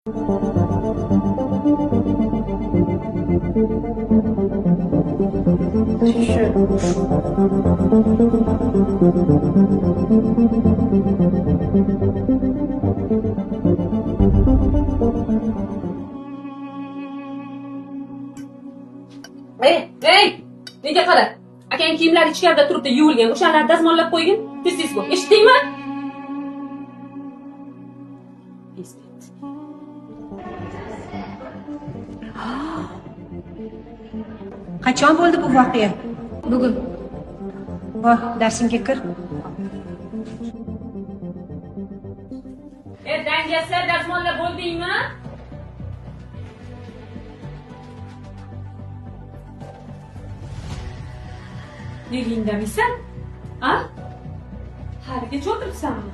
Ey! Nega qara? Akang kiyimlari ichkarida turibdi, yuvilgan. O'shalarni dazmollab qo'ygin. Tez-tez bo'l. Eshitdingmi? Esnet. Qachon bo'ldi bu voqea? Bugun Darsingga kir. Dangasa dazmollab bo'ldingmi? Nega indamaysan? A? Haligacha o'tiribsanmi?